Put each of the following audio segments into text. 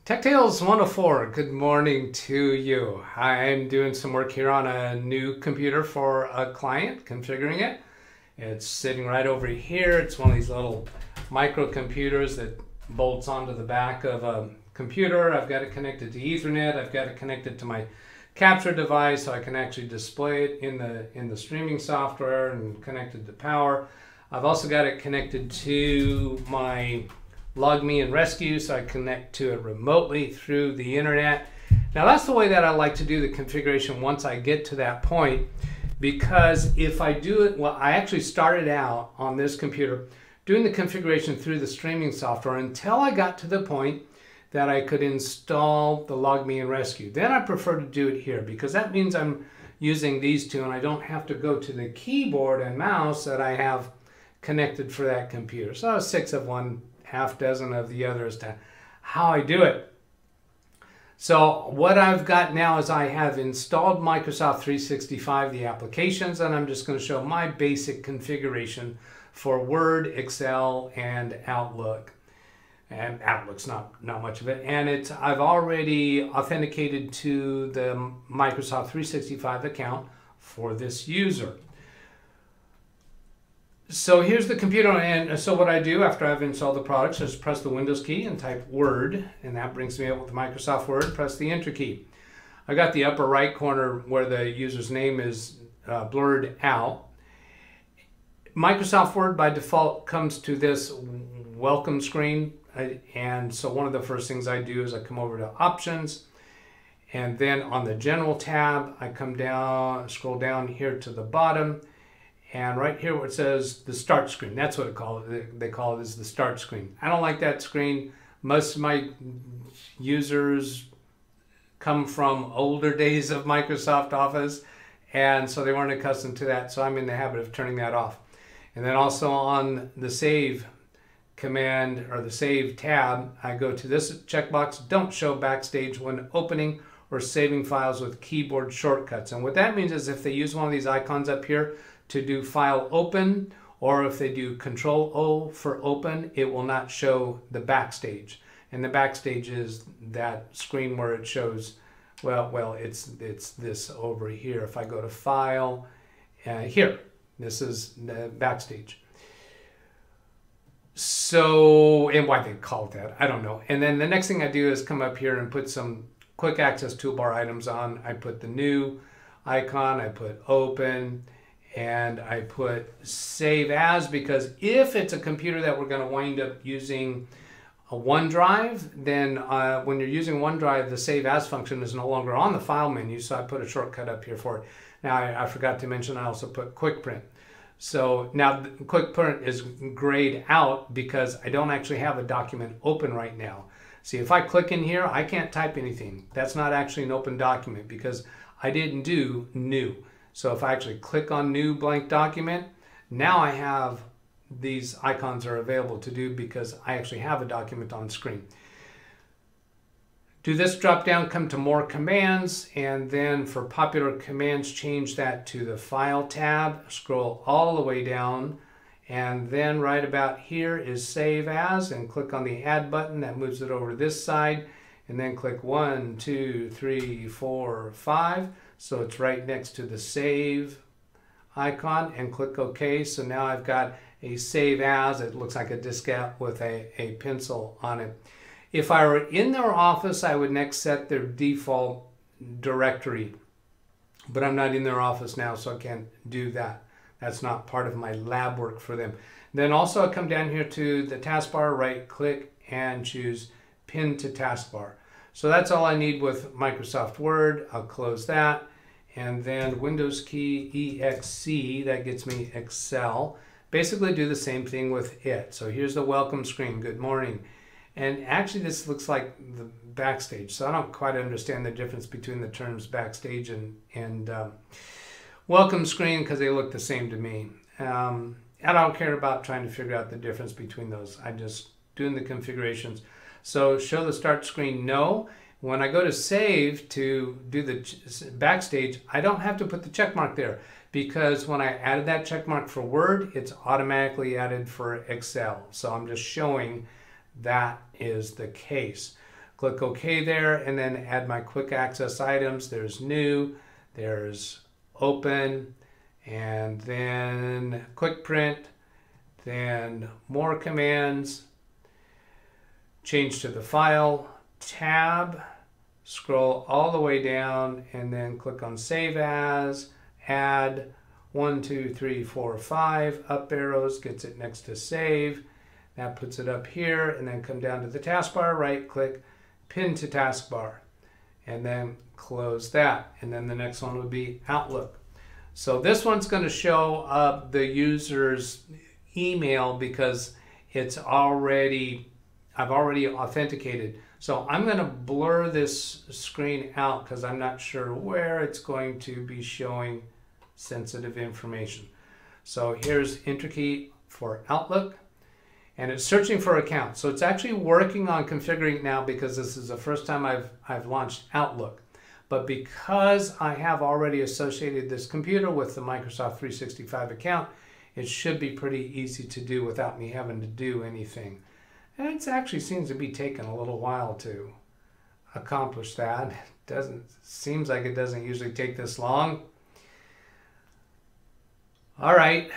TechTales 104, good morning to you. I'm doing some work here on a new computer for a client, configuring it. It's sitting right over here. It's one of these little microcomputers that bolts onto the back of a computer. I've got it connected to Ethernet. I've got it connected to my capture device so I can actually display it in the streaming software and connected to power. I've also got it connected to my LogMe and Rescue, so I connect to it remotely through the internet. Now that's the way that I like to do the configuration once I get to that point, because if I do it, well, I actually started out on this computer doing the configuration through the streaming software until I got to the point that I could install the LogMe and Rescue. Then I prefer to do it here because that means I'm using these two and I don't have to go to the keyboard and mouse that I have connected for that computer. So 6 of one, half dozen of the other as to how I do it. So what I've got now is I have installed Microsoft 365, the applications, and I'm just going to show my basic configuration for Word, Excel, and Outlook. And Outlook's not much of it. And I've already authenticated to the Microsoft 365 account for this user. So here's the computer, and so what I do after I've installed the products is press the Windows key and type Word, and that brings me up with Microsoft Word. Press the Enter key. I got the upper right corner where the user's name is blurred out. Microsoft Word by default comes to this welcome screen, and so one of the first things I do is I come over to Options, and then on the General tab I come down, scroll down here to the bottom. And right here where it says the start screen, that's what they call it is the start screen. I don't like that screen. Most of my users come from older days of Microsoft Office, and so they weren't accustomed to that, so I'm in the habit of turning that off. And then also on the Save command or the Save tab, I go to this checkbox, don't show backstage when opening or saving files with keyboard shortcuts. And what that means is if they use one of these icons up here to do file open, or if they do Control O for open, it will not show the backstage. And the backstage is that screen where it shows, well, it's this over here. If I go to File, here, this is the backstage. So, and why they call it that, I don't know. And then the next thing I do is come up here and put some quick access toolbar items on. I put the new icon, I put open, and I put save as, because if it's a computer that we're going to wind up using a OneDrive, then when you're using OneDrive, the save as function is no longer on the file menu, so I put a shortcut up here for it. Now I forgot to mention I also put quick print. So now quick print is grayed out because I don't actually have a document open right now. See, if I click in here, I can't type anything. That's not actually an open document because I didn't do new. So if I actually click on new blank document, now I have these icons are available to do because I actually have a document on screen. Do this drop down, come to more commands, and then for popular commands, change that to the File tab, scroll all the way down, and then right about here is Save As, and click on the Add button. That moves it over to this side, and then click 1, 2, 3, 4, 5. So it's right next to the Save icon, and click OK. So now I've got a Save As. It looks like a diskette with a pencil on it. If I were in their office, I would next set their default directory. But I'm not in their office now, so I can't do that. That's not part of my lab work for them. Then also I come down here to the taskbar, right click, and choose Pin to Taskbar. So that's all I need with Microsoft Word. I'll close that. And then Windows key EXC, that gets me Excel. Basically do the same thing with it. So here's the welcome screen, good morning. And actually this looks like the backstage. So I don't quite understand the difference between the terms backstage and welcome screen because they look the same to me. I don't care about trying to figure out the difference between those. I'm just doing the configurations. So show the start screen, no. When I go to save to do the backstage, I don't have to put the check mark there because when I added that check mark for Word, it's automatically added for Excel. So I'm just showing that is the case. Click OK there, and then add my quick access items. There's new, there's open, and then quick print, then more commands, change to the file, tab, scroll all the way down, and then click on Save As, add 1, 2, 3, 4, 5, up arrows, gets it next to Save. That puts it up here, and then come down to the taskbar, right click, Pin to taskbar, and then close that. And then the next one would be Outlook. So this one's going to show up the user's email because I've already authenticated. So I'm going to blur this screen out because I'm not sure where it's going to be showing sensitive information. So here's Enter key for Outlook, and it's searching for accounts. So it's actually working on configuring now because this is the first time I've launched Outlook. But because I have already associated this computer with the Microsoft 365 account, it should be pretty easy to do without me having to do anything. And it actually seems to be taking a little while to accomplish that. Seems like it doesn't usually take this long. All right,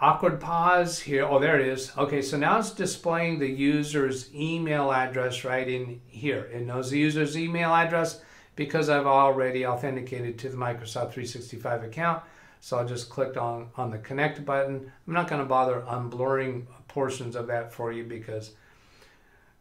awkward pause here. Oh, there it is. Okay, so now it's displaying the user's email address right in here. It knows the user's email address because I've already authenticated to the Microsoft 365 account. So I'll just click on the connect button. I'm not going to bother unblurring portions of that for you because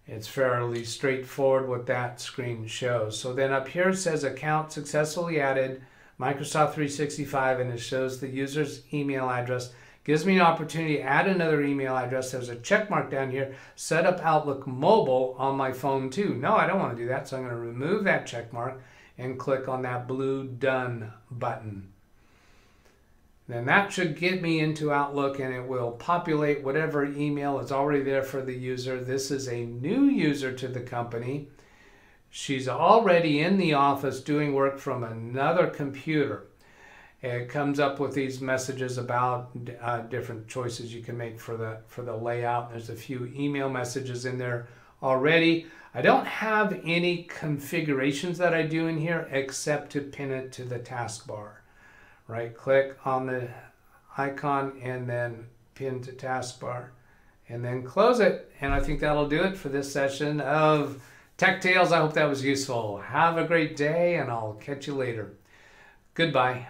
it's fairly straightforward what that screen shows. So then up here it says account successfully added, Microsoft 365, and it shows the user's email address. Gives me an opportunity to add another email address. There's a check mark down here, set up Outlook mobile on my phone too. No, I don't want to do that, so I'm going to remove that check mark and click on that blue done button. Then that should get me into Outlook, and it will populate whatever email is already there for the user. This is a new user to the company. She's already in the office doing work from another computer. It comes up with these messages about different choices you can make for the layout. There's a few email messages in there already. I don't have any configurations that I do in here except to pin it to the taskbar. Right click on the icon and then pin to taskbar and then close it. And I think that'll do it for this session of Tech Tales. I hope that was useful. Have a great day, and I'll catch you later. Goodbye.